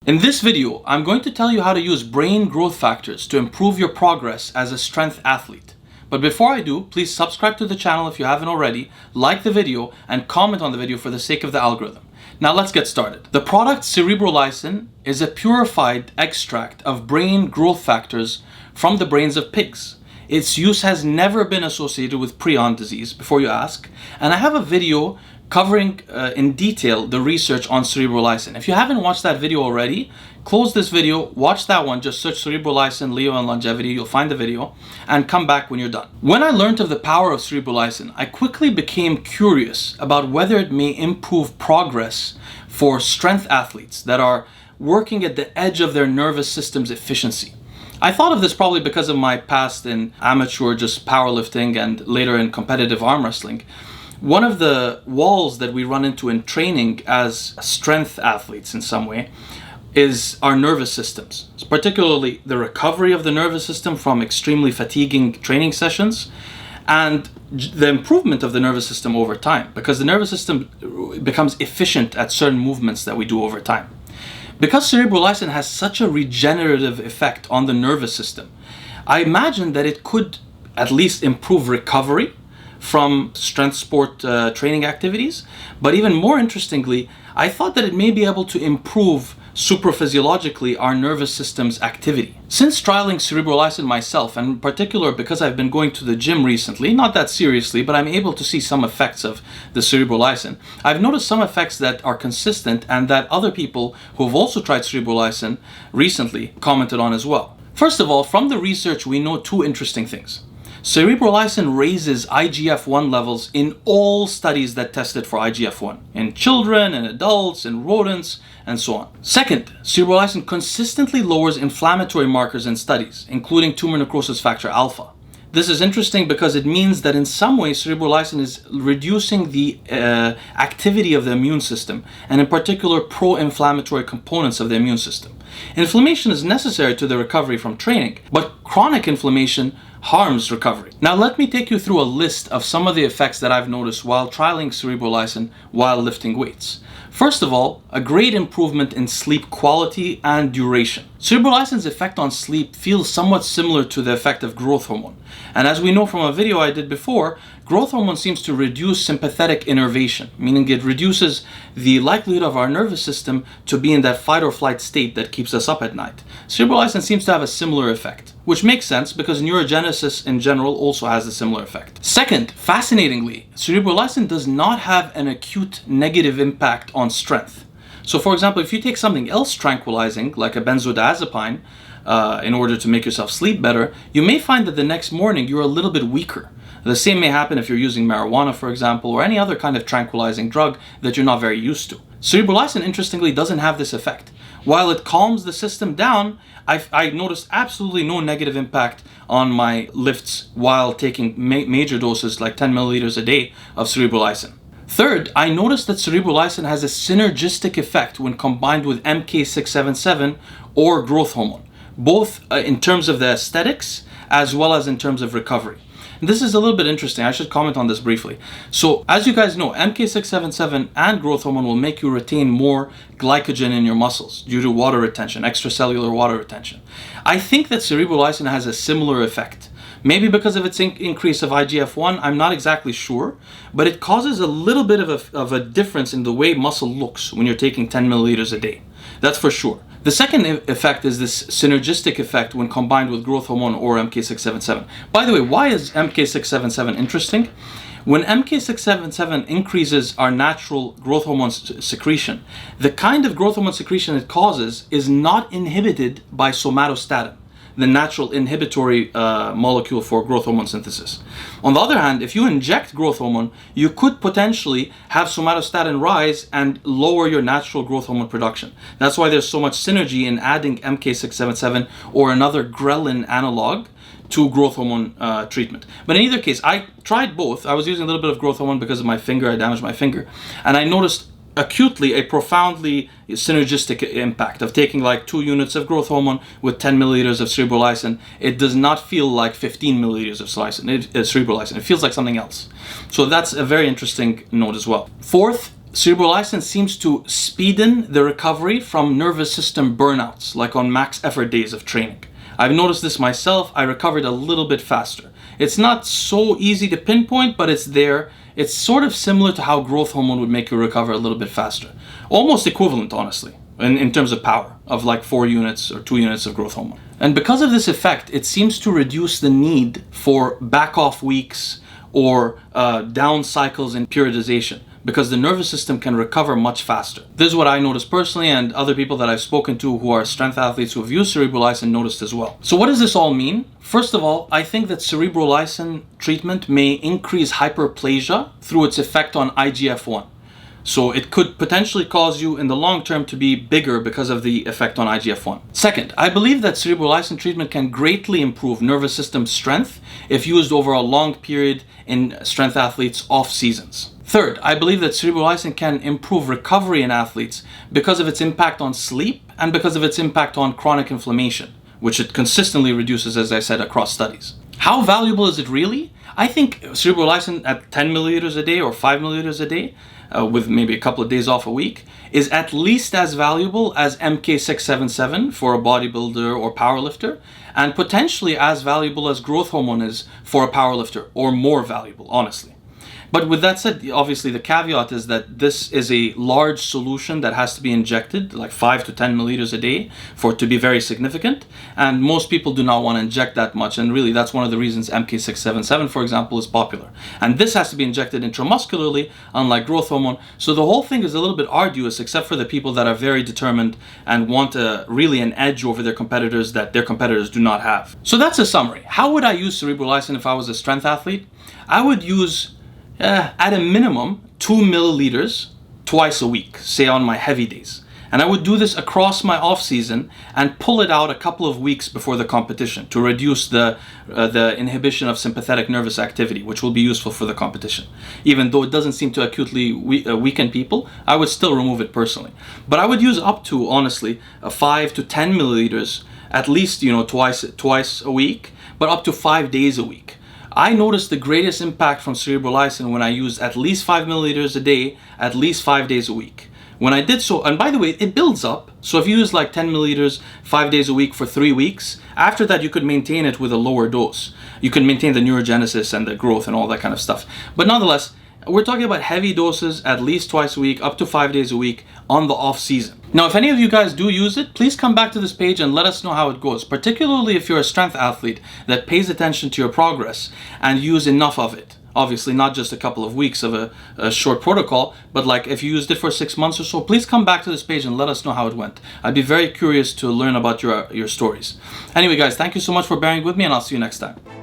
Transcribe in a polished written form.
In this video, I'm going to tell you how to use brain growth factors to improve your progress as a strength athlete. But before I do, please subscribe to the channel if you haven't already, like the video, and comment on the video for the sake of the algorithm. Now let's get started. The product cerebralin is a purified extract of brain growth factors from the brains of pigs. Its use has never been associated with prion disease, before you ask, and I have a video covering in detail the research on cerebralin. If you haven't watched that video already, close this video, watch that one, just search cerebralin, Leo and longevity, you'll find the video, and come back when you're done. When I learned of the power of cerebralin, I quickly became curious about whether it may improve progress for strength athletes that are working at the edge of their nervous system's efficiency. I thought of this probably because of my past in amateur just powerlifting and later in competitive arm wrestling. One of the walls that we run into in training as strength athletes in some way is our nervous systems, particularly the recovery of the nervous system from extremely fatiguing training sessions and the improvement of the nervous system over time, because the nervous system becomes efficient at certain movements that we do over time. Because cerebralin has such a regenerative effect on the nervous system, I imagine that it could at least improve recovery from strength sport training activities. But even more interestingly, I thought that it may be able to improve supraphysiologically our nervous system's activity. Since trialing cerebralin myself, and in particular because I've been going to the gym recently, not that seriously, but I'm able to see some effects of the cerebralin, I've noticed some effects that are consistent and that other people who have also tried cerebralin recently commented on as well. First of all, from the research we know two interesting things. Cerebralin raises IGF-1 levels in all studies that tested for IGF-1, in children, in adults, in rodents, and so on. Second, cerebralin consistently lowers inflammatory markers in studies, including tumor necrosis factor alpha. This is interesting because it means that in some way cerebralin is reducing the activity of the immune system, and in particular pro-inflammatory components of the immune system. Inflammation is necessary to the recovery from training, but chronic inflammation harms recovery. Now let me take you through a list of some of the effects that I've noticed while trialing cerebralin while lifting weights. First of all, a great improvement in sleep quality and duration. Cerebralin's effect on sleep feels somewhat similar to the effect of growth hormone. And as we know from a video I did before, growth hormone seems to reduce sympathetic innervation, meaning it reduces the likelihood of our nervous system to be in that fight or flight state that keeps us up at night. Cerebralin seems to have a similar effect, which makes sense because neurogenesis in general also has a similar effect. Second, fascinatingly, cerebralin does not have an acute negative impact on strength. So for example, if you take something else tranquilizing, like a benzodiazepine, in order to make yourself sleep better, you may find that the next morning you're a little bit weaker. The same may happen if you're using marijuana, for example, or any other kind of tranquilizing drug that you're not very used to. Cerebralin, interestingly, doesn't have this effect. While it calms the system down, I noticed absolutely no negative impact on my lifts while taking major doses like 10 milliliters a day of cerebralin. Third, I noticed that cerebralin has a synergistic effect when combined with MK677 or growth hormone, both in terms of the aesthetics as well as in terms of recovery. And this is a little bit interesting. I should comment on this briefly. So as you guys know, MK677 and growth hormone will make you retain more glycogen in your muscles due to water retention, extracellular water retention. I think that cerebralin has a similar effect. Maybe because of its increase of IGF-1, I'm not exactly sure, but it causes a little bit of a difference in the way muscle looks when you're taking 10 milliliters a day. That's for sure. The second effect is this synergistic effect when combined with growth hormone or MK677. By the way, why is MK677 interesting? When MK677 increases our natural growth hormone secretion, the kind of growth hormone secretion it causes is not inhibited by somatostatin, the natural inhibitory molecule for growth hormone synthesis. On the other hand, if you inject growth hormone, you could potentially have somatostatin rise and lower your natural growth hormone production. That's why there's so much synergy in adding MK677 or another ghrelin analog to growth hormone treatment. But in either case, I tried both. I was using a little bit of growth hormone because of my finger. I damaged my finger. And I noticed acutely a profoundly synergistic impact of taking like 2 units of growth hormone with 10 milliliters of cerebralin. It does not feel like 15 milliliters of cerebralin. It feels like something else. So that's a very interesting note as well. Fourth, cerebralin seems to speeden the recovery from nervous system burnouts, like on max effort days of training. I've noticed this myself. I recovered a little bit faster. It's not so easy to pinpoint, but it's there. It's sort of similar to how growth hormone would make you recover a little bit faster. Almost equivalent, honestly, in terms of power, of like 4 units or 2 units of growth hormone. And because of this effect, it seems to reduce the need for back off weeks or down cycles in periodization, because the nervous system can recover much faster. This is what I noticed personally, and other people that I've spoken to who are strength athletes who have used cerebralin noticed as well. So what does this all mean? First of all, I think that cerebralin treatment may increase hyperplasia through its effect on IGF-1. So it could potentially cause you in the long term to be bigger because of the effect on IGF-1. Second, I believe that cerebralin treatment can greatly improve nervous system strength if used over a long period in strength athletes off seasons. Third, I believe that cerebralin can improve recovery in athletes because of its impact on sleep and because of its impact on chronic inflammation, which it consistently reduces, as I said, across studies. How valuable is it really? I think cerebralin at 10 milliliters a day or 5 milliliters a day, with maybe a couple of days off a week, is at least as valuable as MK677 for a bodybuilder or powerlifter, and potentially as valuable as growth hormone is for a powerlifter, or more valuable, honestly. But with that said, obviously the caveat is that this is a large solution that has to be injected, like 5 to 10 milliliters a day, for it to be very significant. And most people do not want to inject that much. And really, that's one of the reasons MK677, for example, is popular. And this has to be injected intramuscularly, unlike growth hormone. So the whole thing is a little bit arduous, except for the people that are very determined and want really an edge over their competitors that their competitors do not have. So that's a summary. How would I use cerebralin if I was a strength athlete? I would use at a minimum 2 milliliters twice a week, say on my heavy days. And I would do this across my off season and pull it out a couple of weeks before the competition to reduce the inhibition of sympathetic nervous activity, which will be useful for the competition. Even though it doesn't seem to acutely weaken people, I would still remove it personally. But I would use up to, honestly, 5 to 10 milliliters at least, twice a week, but up to 5 days a week. I noticed the greatest impact from cerebralin when I used at least 5 milliliters a day, at least 5 days a week. When I did so, and by the way, it builds up. So if you use like 10 milliliters 5 days a week for 3 weeks, after that you could maintain it with a lower dose. You can maintain the neurogenesis and the growth and all that kind of stuff. But nonetheless, we're talking about heavy doses at least twice a week, up to 5 days a week on the off season. Now, if any of you guys do use it, please come back to this page and let us know how it goes, particularly if you're a strength athlete that pays attention to your progress and use enough of it. Obviously, not just a couple of weeks of a short protocol, but like if you used it for 6 months or so, please come back to this page and let us know how it went. I'd be very curious to learn about your stories. Anyway, guys, thank you so much for bearing with me, and I'll see you next time.